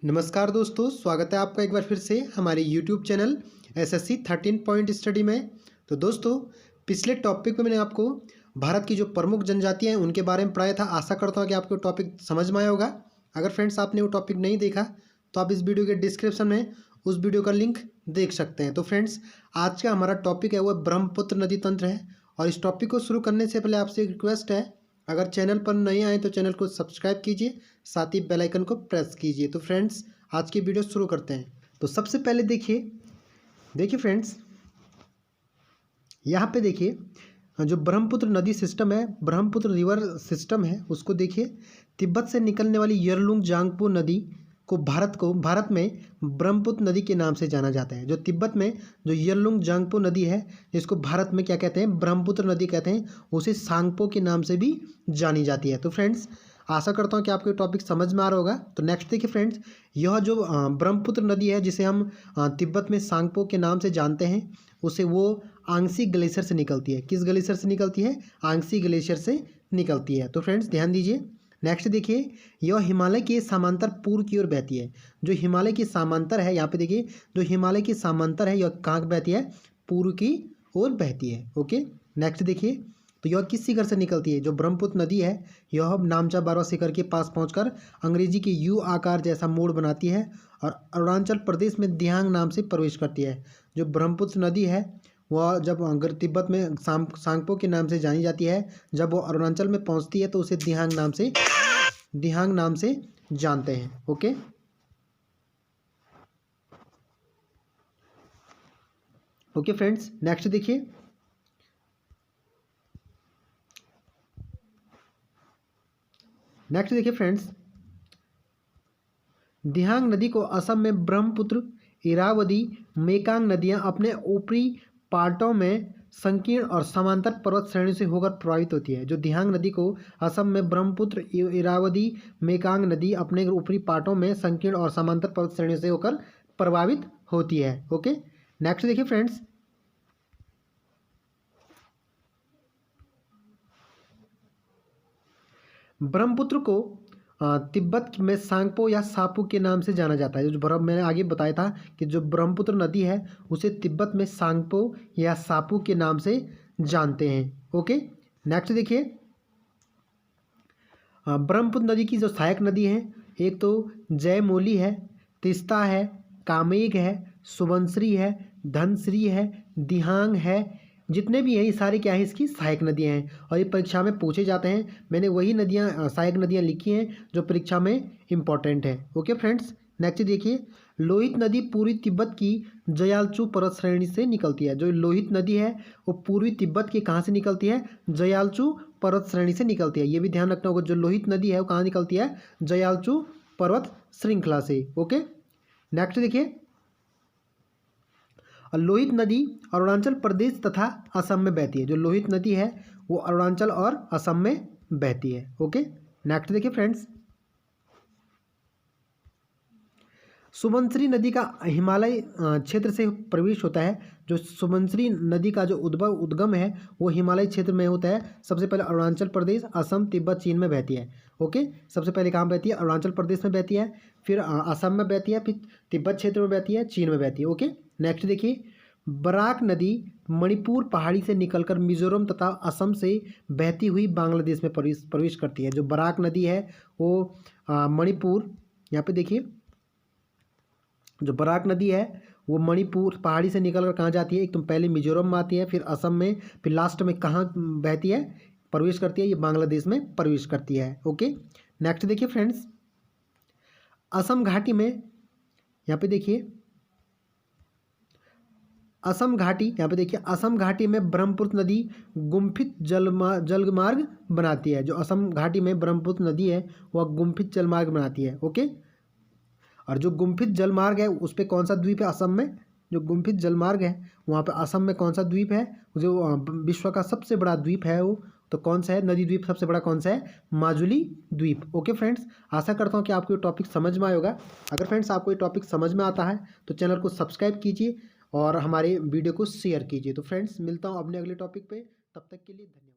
नमस्कार दोस्तों, स्वागत है आपका एक बार फिर से हमारे YouTube channel SSC 13 point study में। तो दोस्तों, पिछले टॉपिक में मैंने आपको भारत की जो प्रमुख जनजातियां हैं उनके बारे में पढ़ाया था। आशा करता हूं कि आपको टॉपिक समझ में आया होगा। अगर फ्रेंड्स आपने वो टॉपिक नहीं देखा तो आप इस वीडियो के डिस्क्रिप्शन में उस वीडियो का लिंक देख सकते हैं। तो फ्रेंड्स, आज का हमारा टॉपिक है वो ब्रह्मपुत्र नदी तंत्र है। और इस टॉपिक को शुरू करने से पहले आपसे एक रिक्वेस्ट है, अगर चैनल पर नए आए तो चैनल को सब्सक्राइब कीजिए, साथ ही बेल आइकन को प्रेस कीजिए। तो फ्रेंड्स, आज की वीडियो शुरू करते हैं। तो सबसे पहले देखिए फ्रेंड्स, यहाँ पे देखिए जो ब्रह्मपुत्र नदी सिस्टम है, ब्रह्मपुत्र रिवर सिस्टम है, उसको देखिए। तिब्बत से निकलने वाली यरलुंग जांगपो नदी को भारत में ब्रह्मपुत्र नदी के नाम से जाना जाता है। जो तिब्बत में जो यरलुंग जांगपो नदी है, जिसको भारत में क्या कहते हैं, ब्रह्मपुत्र नदी कहते हैं, उसे सांगपो के नाम से भी जानी जाती है। तो फ्रेंड्स, आशा करता हूँ कि आपको ये टॉपिक समझ में आ रहा होगा। तो नेक्स्ट देखिए फ्रेंड्स, यह जो ब्रह्मपुत्र नदी है, जिसे हम तिब्बत में सांगपो के नाम से जानते हैं, उसे वो आंगसी ग्लेशियर से निकलती है। किस ग्लेशियर से निकलती है? आंगसी ग्लेशियर से निकलती है। तो फ्रेंड्स ध्यान दीजिए। नेक्स्ट देखिए, यह हिमालय के समांतर पूर्व की ओर बहती है। जो हिमालय की समांतर है, यहाँ पे देखिए, जो हिमालय की समांतर है, यह कहाँ बहती है? पूर्व की ओर बहती है। ओके, नेक्स्ट देखिए, तो यह किस शिखर से निकलती है? जो ब्रह्मपुत्र नदी है, यह नामचा बारवा शिखर के पास पहुंचकर अंग्रेजी के यू आकार जैसा मोड़ बनाती है और अरुणाचल प्रदेश में दियांग नाम से प्रवेश करती है। जो ब्रह्मपुत्र नदी है वह जब अगर तिब्बत में सांगपो के नाम से जानी जाती है, जब वो अरुणाचल में पहुंचती है तो उसे दियांग नाम से जानते हैं। ओके, ओके फ्रेंड्स, नेक्स्ट देखिए, फ्रेंड्स, दिहांग नदी को असम में ब्रह्मपुत्र, इरावदी, मेकांग नदियां अपने ऊपरी पार्टों में संकीर्ण और समांतर पर्वत श्रेणी से होकर प्रभावित होती है। जो दिहांग नदी को असम में ब्रह्मपुत्र, इरावदी, मेकांग नदी अपने ऊपरी पार्टों में संकीर्ण और समांतर पर्वत श्रेणी से होकर प्रभावित होती है। ओके, नेक्स्ट देखिए फ्रेंड्स, ब्रह्मपुत्र को तिब्बत में सांगपो या सापू के नाम से जाना जाता है। जो मैंने आगे बताया था कि जो ब्रह्मपुत्र नदी है उसे तिब्बत में सांगपो या सापू के नाम से जानते हैं। ओके, नेक्स्ट देखिए, ब्रह्मपुत्र नदी की जो सहायक नदी है, एक तो जयमोली है, तिस्ता है, कामेग है, सुबनश्री है, धनश्री है, दिहांग है। जितने भी हैं ये सारे क्या है, इसकी सहायक नदियां हैं और ये परीक्षा में पूछे जाते हैं। मैंने वही नदियां, सहायक नदियां लिखी हैं जो परीक्षा में इम्पॉर्टेंट है। ओके फ्रेंड्स, नेक्स्ट देखिए, लोहित नदी पूर्वी तिब्बत की जयालचू पर्वत श्रेणी से निकलती है। जो लोहित नदी है वो पूर्वी तिब्बत की कहाँ से निकलती है? जयालचू पर्वत श्रेणी से निकलती है। ये भी ध्यान रखना होगा, जो लोहित नदी है वो कहाँ निकलती है? जयालचू पर्वत श्रृंखला से। ओके, नेक्स्ट देखिए, और लोहित नदी अरुणाचल प्रदेश तथा असम में बहती है। जो लोहित नदी है वो अरुणाचल और असम में बहती है। ओके, नेक्स्ट देखिए फ्रेंड्स, सुबनश्री नदी का हिमालय क्षेत्र से प्रवेश होता है। जो सुबनश्री नदी का जो उद्गम है वो हिमालय क्षेत्र में होता है। सबसे पहले अरुणाचल प्रदेश, असम, तिब्बत, चीन में बहती है। ओके, सबसे पहले कहाँ बहती है? अरुणाचल प्रदेश में बहती है, फिर असम में बहती है, फिर तिब्बत क्षेत्र में बहती है, चीन में बहती है। ओके, नेक्स्ट देखिए, बराक नदी मणिपुर पहाड़ी से निकलकर मिजोरम तथा असम से बहती हुई बांग्लादेश में प्रवेश करती है। जो बराक नदी है वो मणिपुर, यहाँ पे देखिए, जो बराक नदी है वो मणिपुर पहाड़ी से निकलकर कहाँ जाती है? एक तो पहले मिजोरम में आती है, फिर असम में, फिर लास्ट में कहाँ बहती है? प्रवेश करती है, ये बांग्लादेश में प्रवेश करती है। ओके, नेक्स्ट देखिए फ्रेंड्स, असम घाटी में, यहाँ पे देखिए, असम घाटी, यहाँ पे देखिए, असम घाटी में ब्रह्मपुत्र नदी गुम्फित जलमार्ग बनाती है। जो असम घाटी में ब्रह्मपुत्र नदी है वह गुम्फित जलमार्ग बनाती है। ओके, और जो गुम्फित जलमार्ग है उस पर कौन सा द्वीप है? असम में जो गुम्फित जलमार्ग है वहाँ पे असम में कौन सा द्वीप है? जो विश्व का सबसे बड़ा द्वीप है वो तो कौन सा है? नदी द्वीप सबसे बड़ा कौन सा है? माजुली द्वीप। ओके फ्रेंड्स, आशा करता हूँ कि आपको ये टॉपिक समझ में आया होगा। अगर फ्रेंड्स आपको ये टॉपिक समझ में आता है तो चैनल को सब्सक्राइब कीजिए और हमारे वीडियो को शेयर कीजिए। तो फ्रेंड्स, मिलता हूँ अपने अगले टॉपिक पे, तब तक के लिए धन्यवाद।